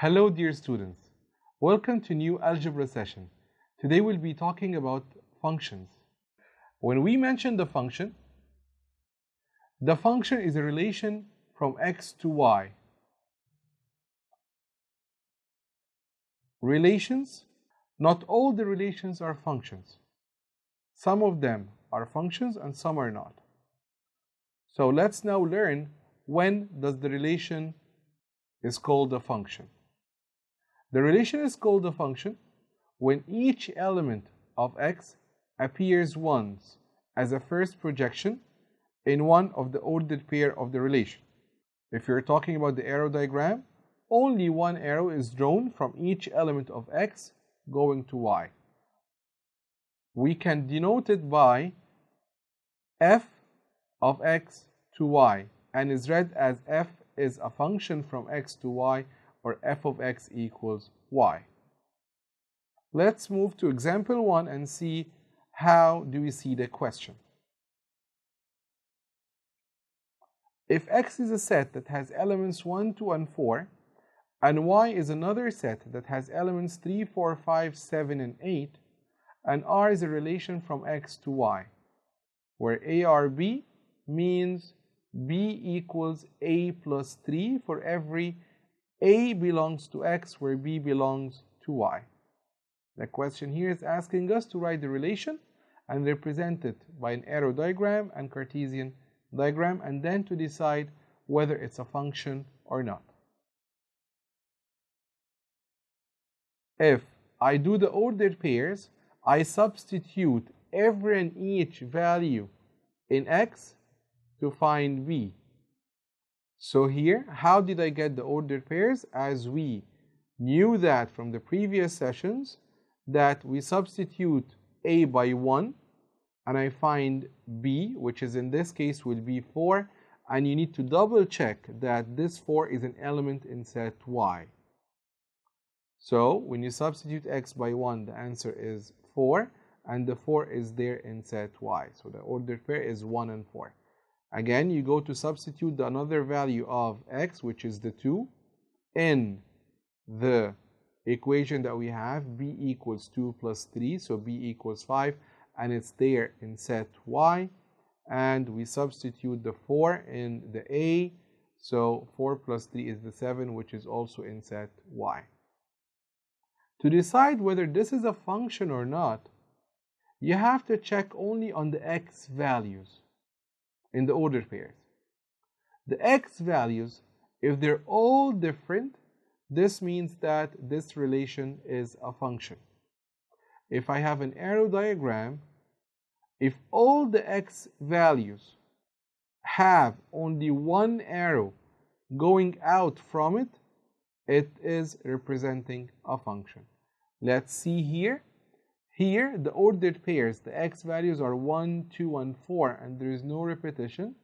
Hello dear students, welcome to new algebra session. Today we'll be talking about functions. When we mention the function is a relation from x to y. Relations, not all the relations are functions. Some of them are functions and some are not. So let's now learn when does the relation is called a function. The relation is called a function when each element of x appears once as a first projection in one of the ordered pair of the relation. If you're talking about the arrow diagram, only one arrow is drawn from each element of x going to y. We can denote it by f of x to y and is read as f is a function from x to y, or f of x equals y. Let's move to example 1 and see how do we see the question. If x is a set that has elements 1, 2, and 4, and y is another set that has elements 3, 4, 5, 7, and 8, and r is a relation from x to y, where ARB means b equals a plus 3 for every a belongs to x where b belongs to y. The question here is asking us to write the relation and represent it by an arrow diagram and Cartesian diagram, and then to decide whether it's a function or not. If I do the ordered pairs, I substitute every and each value in x to find b. So here, how did I get the ordered pairs? As we knew that from the previous sessions, that we substitute a by 1, and I find b, which is in this case will be 4, and you need to double check that this 4 is an element in set y. So when you substitute x by 1, the answer is 4, and the 4 is there in set y. So the ordered pair is 1 and 4. Again, you go to substitute the another value of x, which is the 2, in the equation that we have, b equals 2 plus 3, so b equals 5, and it's there in set y. And we substitute the 4 in the a, so 4 plus 3 is the 7, which is also in set y. To decide whether this is a function or not, you have to check only on the x values in the ordered pairs. The x values, if they're all different, this means that this relation is a function. If I have an arrow diagram, if all the x values have only one arrow going out from it, it is representing a function. Let's see here. Here, the ordered pairs, the x values are 1, 2, and 4, and there is no repetition.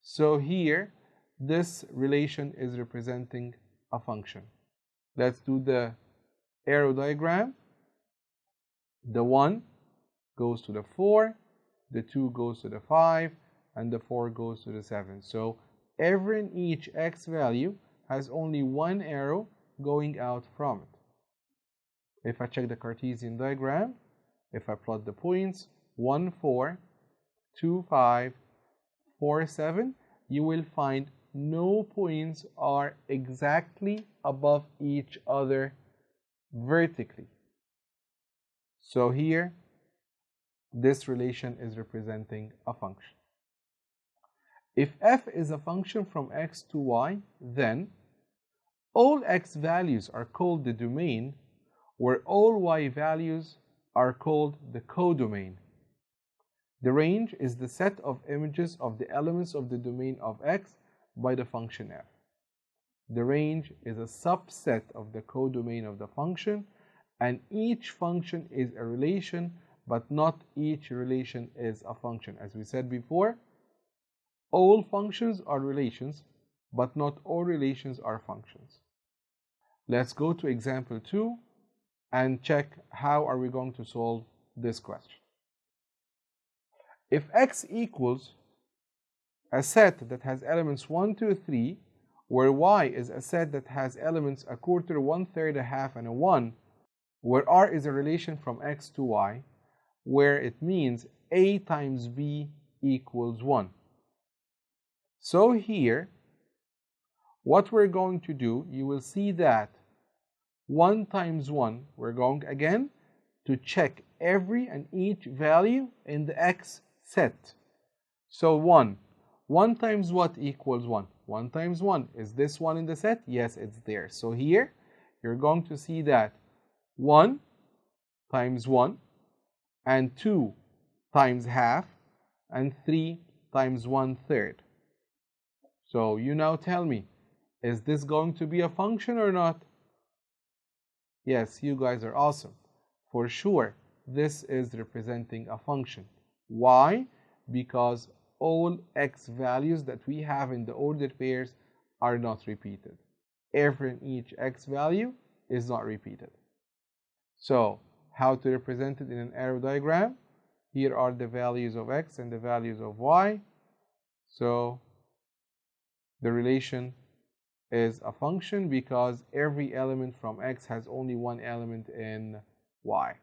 So here, this relation is representing a function. Let's do the arrow diagram. The 1 goes to the 4, the 2 goes to the 5, and the 4 goes to the 7. So every and each x value has only one arrow going out from it. If I check the Cartesian diagram, if I plot the points 1, 4, 2, 5, 4, 7, you will find no points are exactly above each other vertically. So here, this relation is representing a function. If f is a function from x to y, then all x values are called the domain, where all y values are called the codomain. The range is the set of images of the elements of the domain of x by the function f. The range is a subset of the codomain of the function, and each function is a relation, but not each relation is a function. As we said before, all functions are relations, but not all relations are functions. Let's go to example 2 and check how are we going to solve this question. If x equals a set that has elements 1, 2, 3, where y is a set that has elements a quarter, 1/3, a half, and a 1, where r is a relation from x to y, where it means a times b equals 1. So here, what we're going to do, you will see that 1 times 1, we're going again to check every and each value in the x set. So 1 times what equals 1? 1 times 1, is this 1 in the set? Yes, it's there. So here, you're going to see that 1 times 1, and 2 times half, and 3 times 1/3. So you now tell me, is this going to be a function or not? Yes, you guys are awesome. For sure, this is representing a function. Why? Because all x values that we have in the ordered pairs are not repeated. Every and each x value is not repeated. So, how to represent it in an arrow diagram? Here are the values of x and the values of y. So, the relation is a function because every element from x has only one element in y.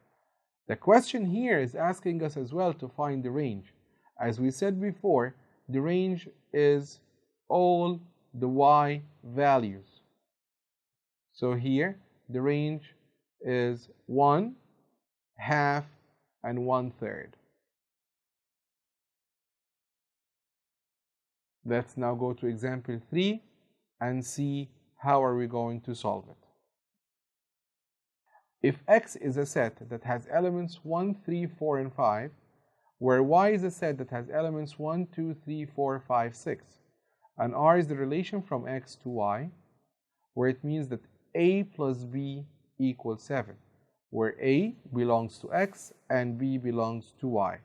The question here is asking us as well to find the range. As we said before, the range is all the y values. So here, the range is 1, half, and 1/3. Let's now go to example 3 and see how are we going to solve it. If x is a set that has elements 1, 3, 4, and 5, where y is a set that has elements 1, 2, 3, 4, 5, 6, and r is the relation from x to y, where it means that a plus b equals 7, where a belongs to x and b belongs to y.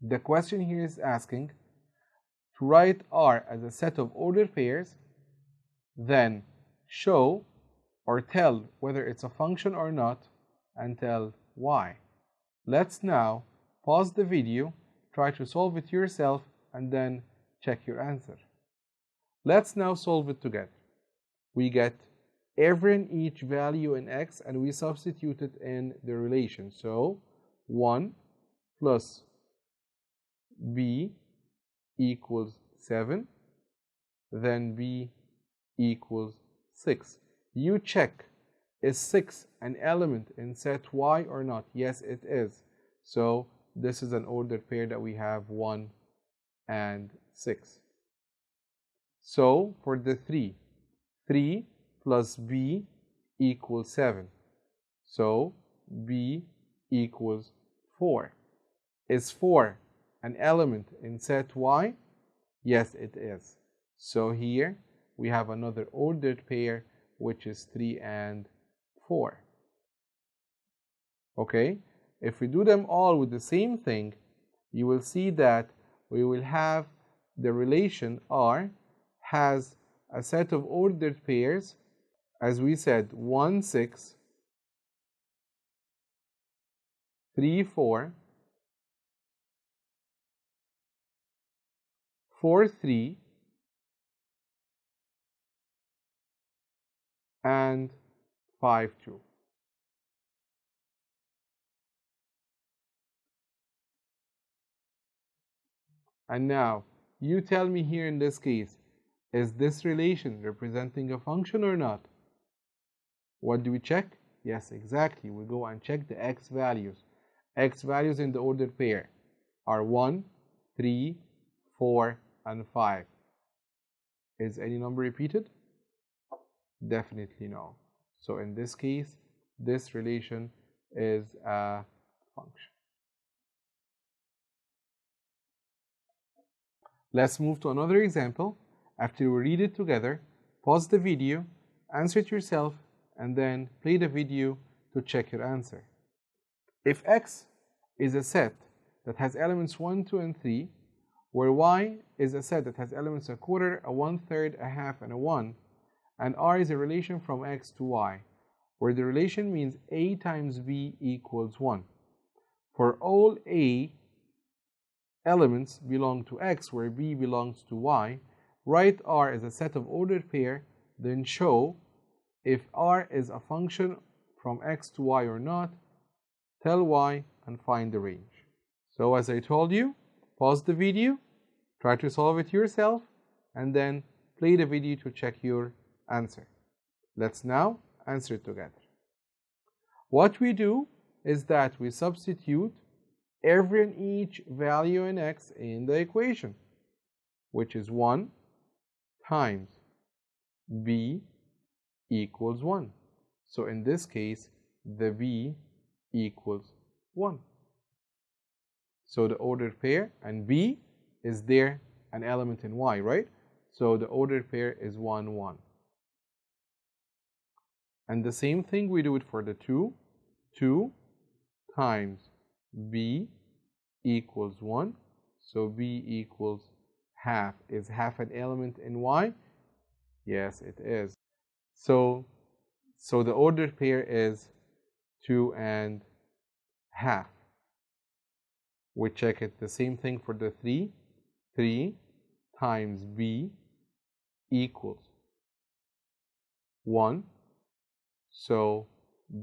The question here is asking to write R as a set of ordered pairs, then show or tell whether it's a function or not, and tell why. Let's now pause the video, try to solve it yourself, and then check your answer. Let's now solve it together. We get every and each value in x, and we substitute it in the relation. So 1 plus b equals 7, then b equals 6. You check, is 6 an element in set y or not? Yes, it is. So this is an ordered pair that we have 1 and 6. So for the 3 plus b equals 7. So b equals 4. Is 4 an element in set y? Yes, it is. So here we have another ordered pair, which is 3 and 4. Okay, if we do them all with the same thing, you will see that we will have the relation R has a set of ordered pairs, as we said, 1, 6, 3, 4, 4, 3, and 5, 2. And now, you tell me here in this case, is this relation representing a function or not? What do we check? Yes, exactly. We go and check the x values. X values in the ordered pair are 1, 3, 4, and 5. Is any number repeated? Definitely no. So in this case, this relation is a function. Let's move to another example. After you read it together, pause the video, answer it yourself, and then play the video to check your answer. If x is a set that has elements 1, 2, and 3, where y is a set that has elements a quarter, a 1/3, a half, and a 1, and R is a relation from x to y, where the relation means a times b equals 1. For all a elements belong to x, where b belongs to y, Write R as a set of ordered pair, then show if R is a function from X to Y or not, tell Y, and find the range. So as I told you, pause the video, try to solve it yourself, and then play the video to check your answer. Let's now answer it together. What we do is that we substitute every and each value in X in the equation, which is 1 times B equals 1. So in this case, the B equals 1. So the ordered pair, and B is there an element in Y, right? So the ordered pair is 1, 1. And the same thing we do it for the 2. 2 times B equals 1. So B equals half. Is half an element in Y? Yes, it is. So the ordered pair is 2 and half. We check it. The same thing for the 3. 3 times B equals 1. So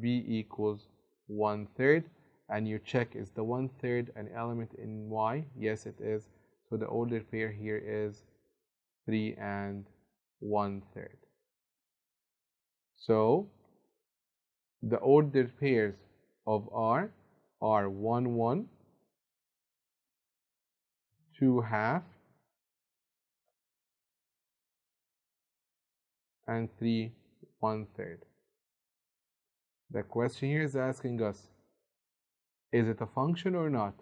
B equals 1/3. And you check, is the 1/3 an element in Y? Yes, it is. So the ordered pair here is 3 and 1/3. So the ordered pairs of R are 1, 1, 2 half, and 3 1/3. The question here is asking us, is it a function or not?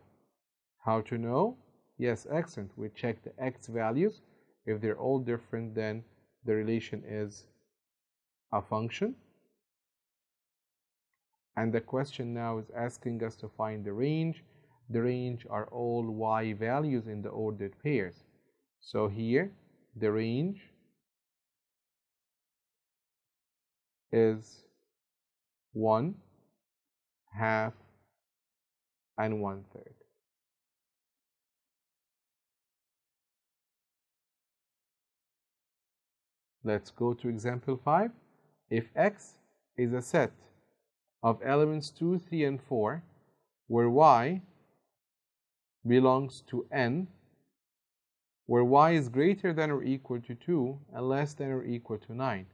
How to know? Yes, excellent. We check the X values. If they're all different, then the relation is a function. And the question now is asking us to find the range. The range are all Y values in the ordered pairs. So here, the range is 1, half, and 1/3. Let's go to example 5. If X is a set of elements 2, 3, and 4, where Y belongs to N, where Y is greater than or equal to 2 and less than or equal to 9,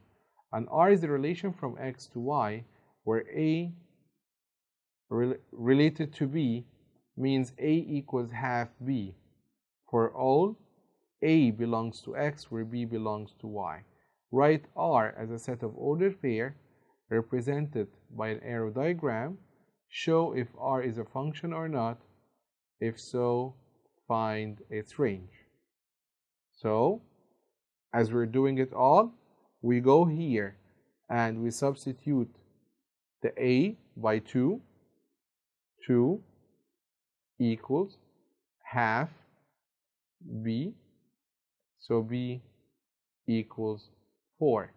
and R is the relation from X to Y, where A related to B means A equals half B, for all A belongs to X where B belongs to Y. Write R as a set of ordered pair represented by an arrow diagram. Show if R is a function or not. If so, find its range. So, as we're doing it all, we go here and we substitute the A by 2. 2 equals half B. So B equals 4.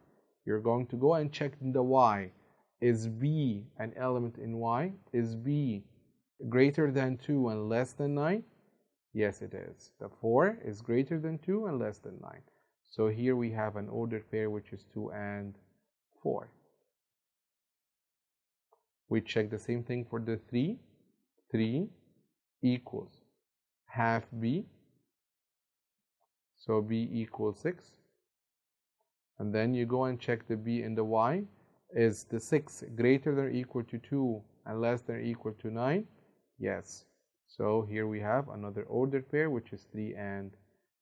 You're going to go and check the Y. Is B an element in Y? Is B greater than 2 and less than 9? Yes, it is. The 4 is greater than 2 and less than 9. So here we have an ordered pair which is 2 and 4. We check the same thing for the 3. 3 equals half B. So B equals 6. And then you go and check the B in the Y. Is the 6 greater than or equal to 2 and less than or equal to 9? Yes. So here we have another ordered pair which is 3 and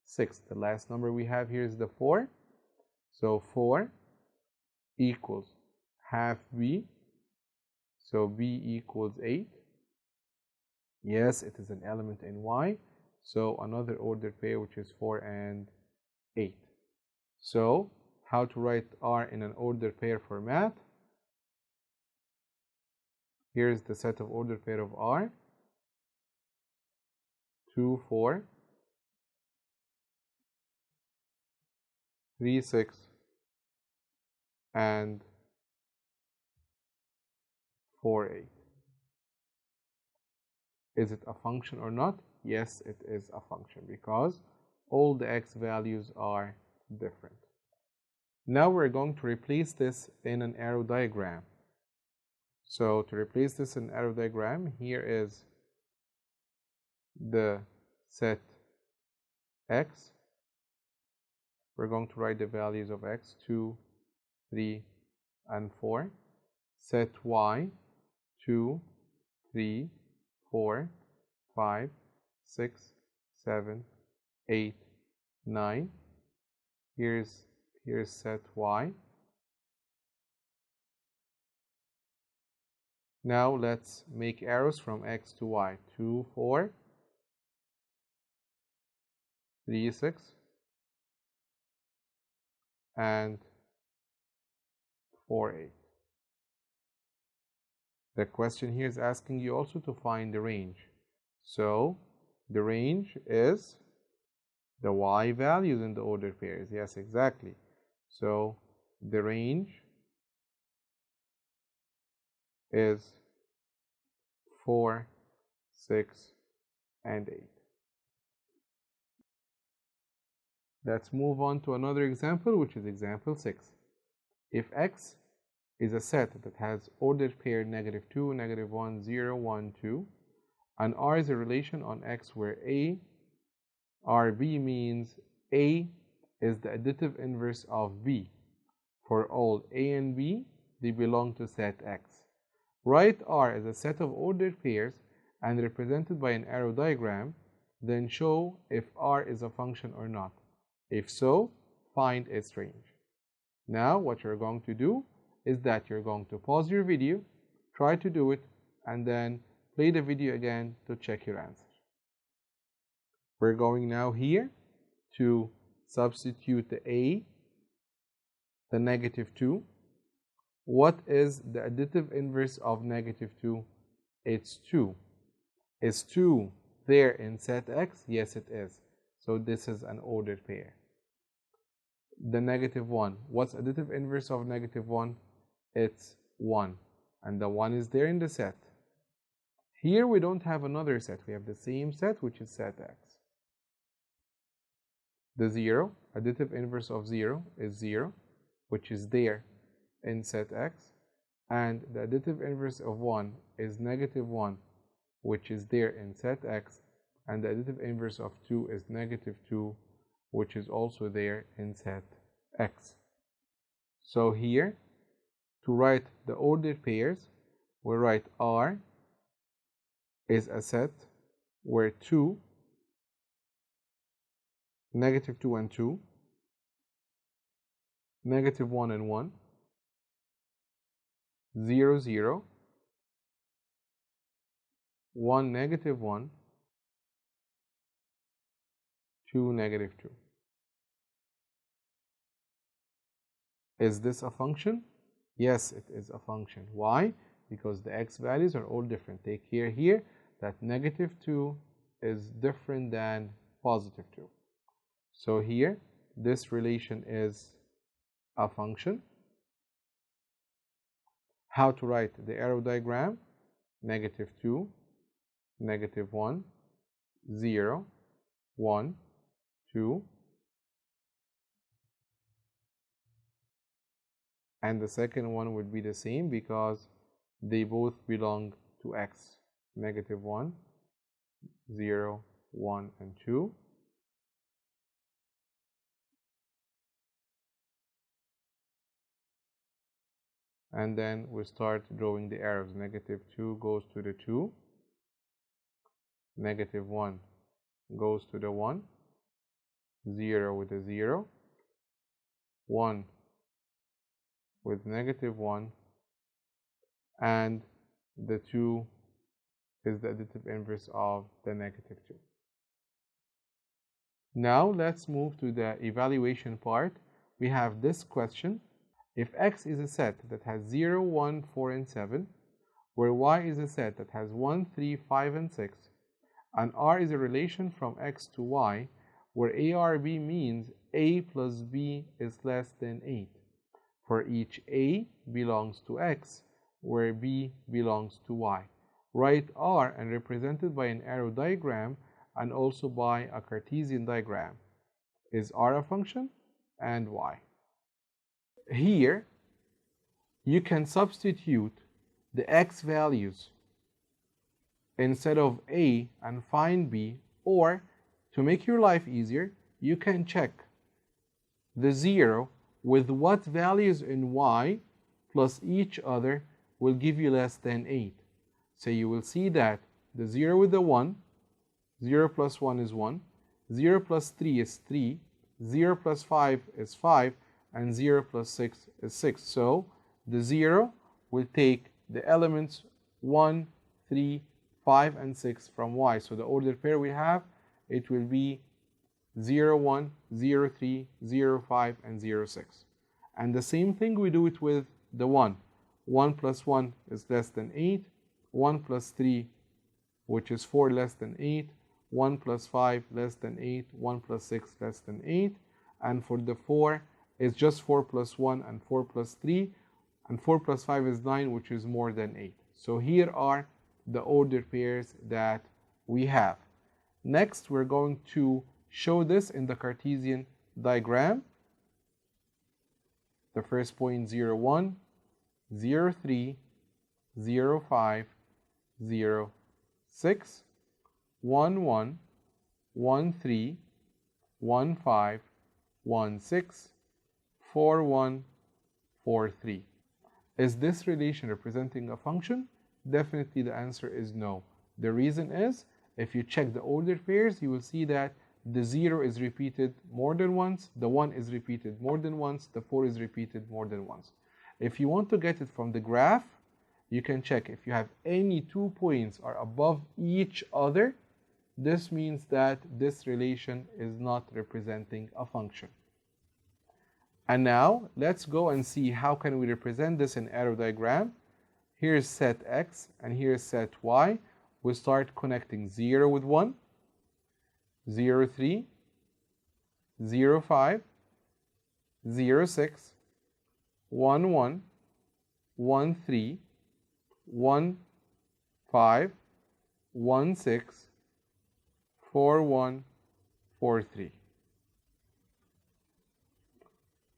6. The last number we have here is the 4. So 4 equals half B. So B equals 8. Yes, it is an element in Y. So another ordered pair which is 4 and 8. So how to write R in an ordered pair format? Here's the set of ordered pair of R. 2, 4, 3, 6, and 4, 8. Is it a function or not? Yes, it is a function because all the X values are different. Now we're going to replace this in an arrow diagram. So to replace this in arrow diagram, here is the set x. We're going to write the values of x, 2, 3, and 4. Set y, 2, 3, 4, 5, 6, 7, 8, 9. Here's set y. Now let's make arrows from x to y. 2, 4, 3, 6, and 4, 8. The question here is asking you also to find the range. So the range is the y values in the ordered pairs. Yes, exactly. So the range is 4, 6, and 8. Let's move on to another example, which is example 6. If x is a set that has ordered pair -2, -1, 0, 1, 2, and R is a relation on X where A, R, B means A is the additive inverse of B. For all A and B, they belong to set X. Write R as a set of ordered pairs and represented by an arrow diagram, then show if R is a function or not. If so, find its range. Now what you're going to do is that you're going to pause your video, try to do it, and then play the video again to check your answer. We're going now here to substitute the A, the -2. What is the additive inverse of -2? It's 2. Is 2 there in set X? Yes, it is. So this is an ordered pair. The -1. What's additive inverse of -1? It's 1. And the 1 is there in the set. Here we don't have another set. We have the same set, which is set X. The 0, additive inverse of 0 is 0, which is there in set X. And the additive inverse of 1 is -1, which is there in set X. And the additive inverse of 2 is -2, which is also there in set X. So here, to write the ordered pairs, we write R is a set where 2, -2 and 2, -1 and 1, 0, 0, 1, -1, 2, -2. Is this a function? Yes, it is a function. Why? Because the x values are all different. Take care here that -2 is different than +2. So here, this relation is a function. How to write the arrow diagram? -2, -1, 0, 1, 2, and the second one would be the same because they both belong to X. -1, 0, 1, and 2. And then we start drawing the arrows. -2 goes to the 2. -1 goes to the 1. 0 with a 0. 1 with -1. And the 2 is the additive inverse of the -2. Now let's move to the evaluation part. We have this question. If X is a set that has 0, 1, 4, and 7, where Y is a set that has 1, 3, 5, and 6, and R is a relation from X to Y, where ARB means A plus B is less than 8, for each A belongs to X, where B belongs to Y. Write R and represent it by an arrow diagram and also by a Cartesian diagram. Is R a function? and y. Here, you can substitute the x values instead of a and find b, or to make your life easier, you can check the 0 with what values in y plus each other will give you less than 8. So you will see that the 0 with the 1, 0 plus 1 is 1, 0 plus 3 is 3, 0 plus 5 is 5, and 0 plus 6 is 6. So the 0 will take the elements 1, 3, 5, and 6 from y. So the ordered pair we have, it will be 0, 1, 0, 3, 0, 5, and 0, 6. And the same thing we do it with the 1. 1 plus 1 is less than 8. 1 plus 3, which is 4, less than 8. 1 plus 5 less than 8. 1 plus 6 less than 8. And for the 4, it's just 4 plus 1 and 4 plus 3. And 4 plus 5 is 9, which is more than 8. So here are the ordered pairs that we have. Next, we're going to show this in the Cartesian diagram. The first point 0, 1, 0, 3, 0, 5, 0, 6, 1, 1, 1, 3, 1, 5, 1, 6, 4, 1, 4, 3. Is this relation representing a function? Definitely the answer is no. The reason is, if you check the ordered pairs, you will see that the 0 is repeated more than once, the 1 is repeated more than once, the 4 is repeated more than once. If you want to get it from the graph, you can check if you have any 2 points are above each other, this means that this relation is not representing a function. And now let's go and see how can we represent this in arrow diagram. Here's set x and here's set y. We start connecting 0 with 1, 0, 3, 0, 5, 0, 6, 1, 1, 1, 3, 1, 5, 1, 6, 4, 1, 4, 3.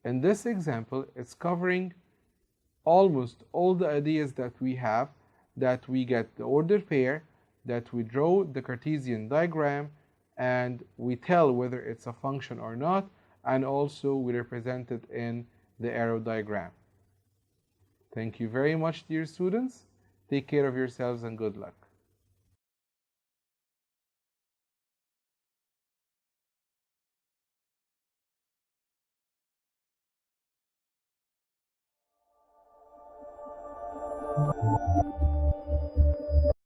In this example, it's covering almost all the ideas that we have, that we get the ordered pair, that we draw the Cartesian diagram, and we tell whether it's a function or not, and also we represent it in the arrow diagram. Thank you very much, dear students. Take care of yourselves and good luck.